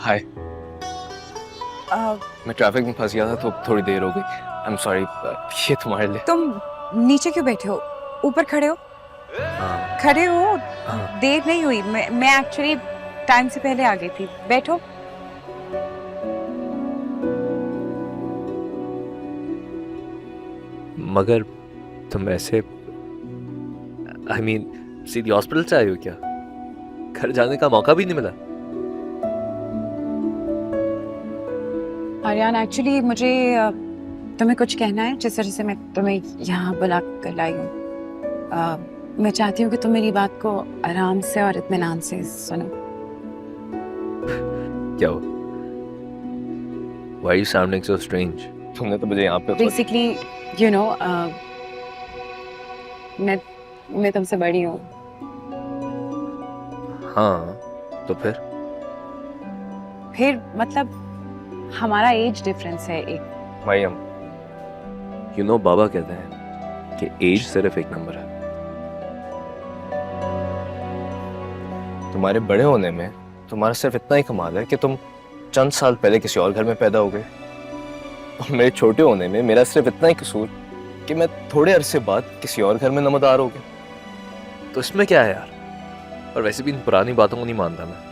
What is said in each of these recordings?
हाय। मैं ट्रैफिक में फंस गया था तो थोड़ी देर हो गई। I am sorry. ये तुम्हारे लिए। तुम नीचे क्यों बैठे हो? ऊपर खड़े हो। हाँ खड़े हो। हाँ। देर नहीं हुई, मैं एक्चुअली टाइम से पहले आ गई थी। बैठो। मगर तुम ऐसे सीधी हॉस्पिटल से आई हो क्या? घर जाने का मौका भी नहीं मिला? आर्यन, एक्चुअली मुझे तुम्हें कुछ कहना है, जिस तरह से मैं तुम्हें यहाँ बुला कर लाई हूँ। मैं चाहती हूँ कि तुम मेरी बात को आराम से और इत्मीनान से सुनो। क्या हो? Why are you sounding so strange? तुमने तो मुझे यहाँ पे बेसिकली यू नो, मैं तुमसे बड़ी हूँ। हाँ, तो फिर मतलब हमारा एज डिफरेंस है एक। मरियम, बाबा कहते हैं कि एज सिर्फ एक नंबर है। तुम्हारे बड़े होने में तुम्हारा सिर्फ इतना ही कमाल है कि तुम चंद साल पहले किसी और घर में पैदा हो गए, और मेरे छोटे होने में मेरा सिर्फ इतना ही कसूर कि मैं थोड़े अरसे बाद किसी और घर में नमदार हो गया। तो इसमें क्या है यार? और वैसे भी इन पुरानी बातों को नहीं मानता मैं।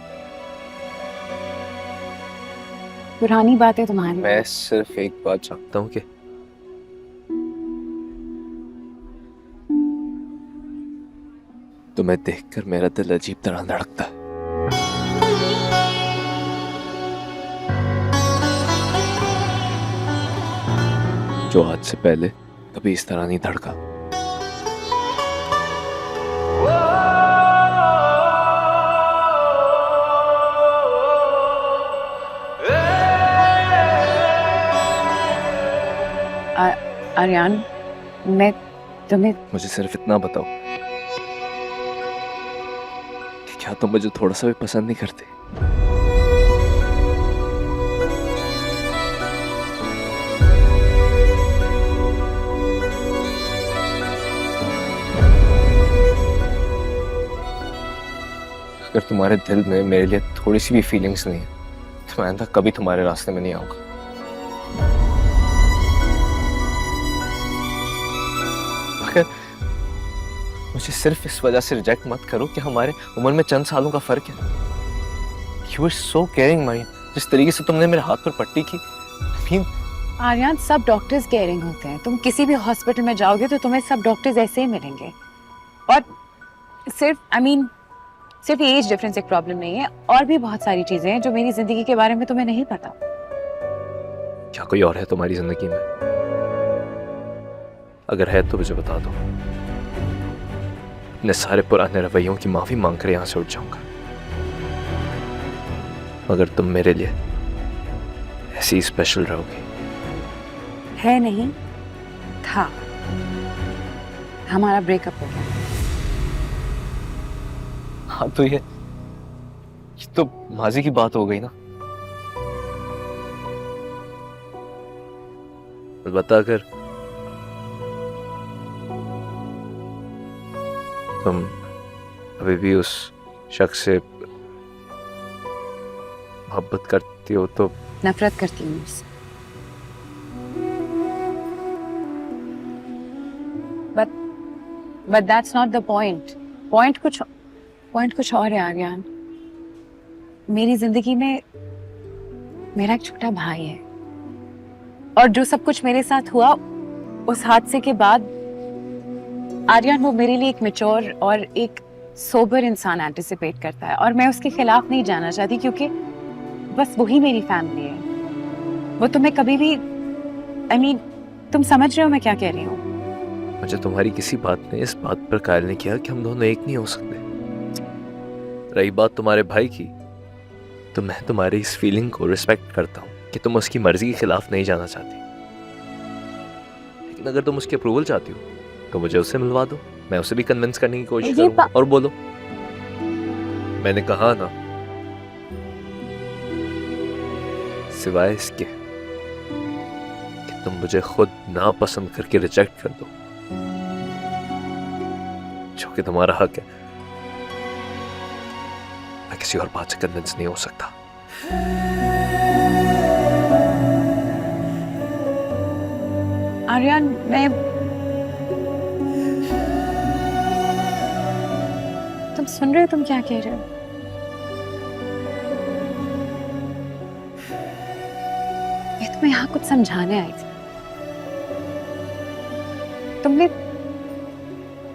पुरानी बातें तुम्हारी। मैं सिर्फ एक बात चाहता हूँ कि तुम्हें देखकर मेरा दिल अजीब तरह धड़कता है। जो आज से पहले कभी इस तरह नहीं धड़का। आर्यन, मैं तुम्हें मुझे सिर्फ इतना बताओ कि क्या तुम मुझे थोड़ा सा भी पसंद नहीं करते? अगर तुम्हारे दिल में मेरे लिए थोड़ी सी भी फीलिंग्स नहीं है तो मैं आइंदा कभी तुम्हारे रास्ते में नहीं आऊंगा। मगर मुझे सिर्फ इस वजह से रिजेक्ट मत करो कि हमारे उम्र में चंद सालों का फर्क है। You are so caring Mariam. जिस तरीके से तुमने मेरे हाथ पर पट्टी की, आर्यन, सब डॉक्टर्स केयरिंग होते हैं। तुम किसी भी हॉस्पिटल में जाओगे तो तुम्हें सब डॉक्टर्स ऐसे ही मिलेंगे। और सिर्फ एज डिफरेंस एक प्रॉब्लम नहीं है, और भी बहुत सारी चीजें हैं जो मेरी जिंदगी के बारे में तुम्हें नहीं पता। क्या कोई और है तुम्हारी जिंदगी में? अगर है तो मुझे बता दो। अपने सारे पुराने रवैयों की माफी मांगकर यहां से उठ जाऊंगा। मगर तुम मेरे लिए ऐसी स्पेशल रहोगी। है नहीं, था। हमारा ब्रेकअप हो गया। हाँ तो ये तो माजी की बात हो गई ना। बता, कर तुम अभी भी उस शख्स से मोहब्बत करती हो तो? नफरत करती हूँ उससे। But that's not the point. Point कुछ और है आर्यन। मेरी जिंदगी में मेरा एक छोटा भाई है, और जो सब कुछ मेरे साथ हुआ उस हादसे के बाद, आर्यन, वो मेरे लिए एक मैच्योर और एक सोबर इंसान एंटिसिपेट करता है, और मैं उसके खिलाफ नहीं जाना चाहती, क्योंकि बस वही मेरी फैमिली है। वो तुम्हें कभी भी तुम समझ रहे हो मैं क्या कह रही हूँ? मुझे तुम्हारी किसी बात ने इस बात पर कायल नहीं किया कि हम दोनों एक नहीं हो सकते। रही बात तुम्हारे भाई की, तो मैं तुम्हारी इस फीलिंग को रिस्पेक्ट करता हूँ कि तुम उसकी मर्जी के खिलाफ नहीं जाना चाहती। लेकिन अगर तुम उसकी अप्रूवल चाहती हो तो मुझे उससे मिलवा दो। मैं उसे भी कन्विंस करने की कोशिश करूंगा। और बोलो, मैंने कहा ना, सिवाय इसके कि तुम मुझे खुद ना पसंद करके रिजेक्ट कर दो, जो कि तुम्हारा हक है, मैं किसी और बात से कन्विंस नहीं हो सकता। आर्यन, मैं तुम सुन रहे हो? तुम क्या कह रहे हो? मैं तुम्हें यहाँ कुछ समझाने आई थी।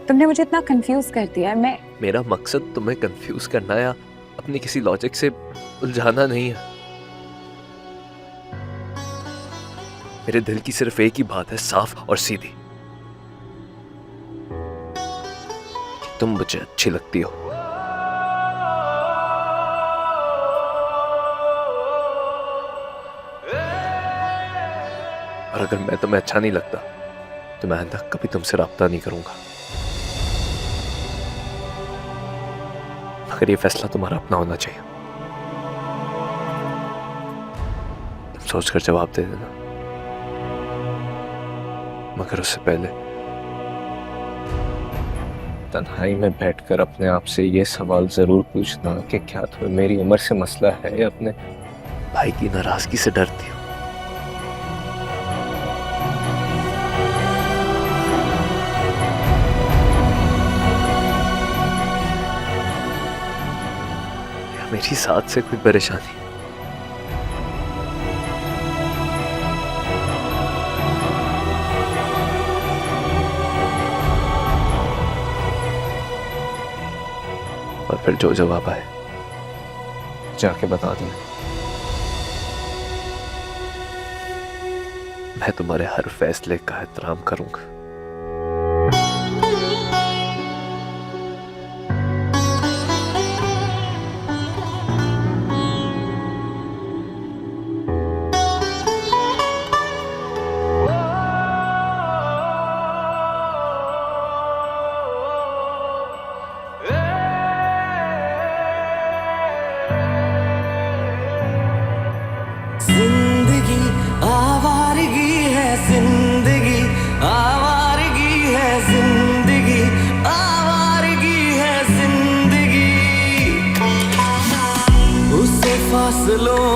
तुमने मुझे इतना कंफ्यूज कर दिया है। मेरा मकसद तुम्हें कंफ्यूज करना या अपनी किसी लॉजिक से उलझाना नहीं है। मेरे दिल की सिर्फ एक ही बात है, साफ और सीधी, कि तुम मुझे अच्छी लगती हो। और अगर मैं तुम्हें अच्छा नहीं लगता तो मैं आइंदा कभी तुमसे राब्ता नहीं करूंगा। मगर ये फैसला तुम्हारा अपना होना चाहिए। तुम सोचकर जवाब दे देना, मगर उससे पहले तन्हाई में बैठकर अपने आप से ये सवाल जरूर पूछना कि क्या तुम्हें मेरी उम्र से मसला है या अपने भाई की नाराजगी से डरती हो। या मेरी साथ से कोई परेशानी? और फिर जो जवाब आए जाके बता दें। मैं तुम्हारे हर फैसले का एहतराम करूंगा। जिंदगी आवारगी है, जिंदगी आवारगी है, जिंदगी आवारगी है, जिंदगी उसे फासलों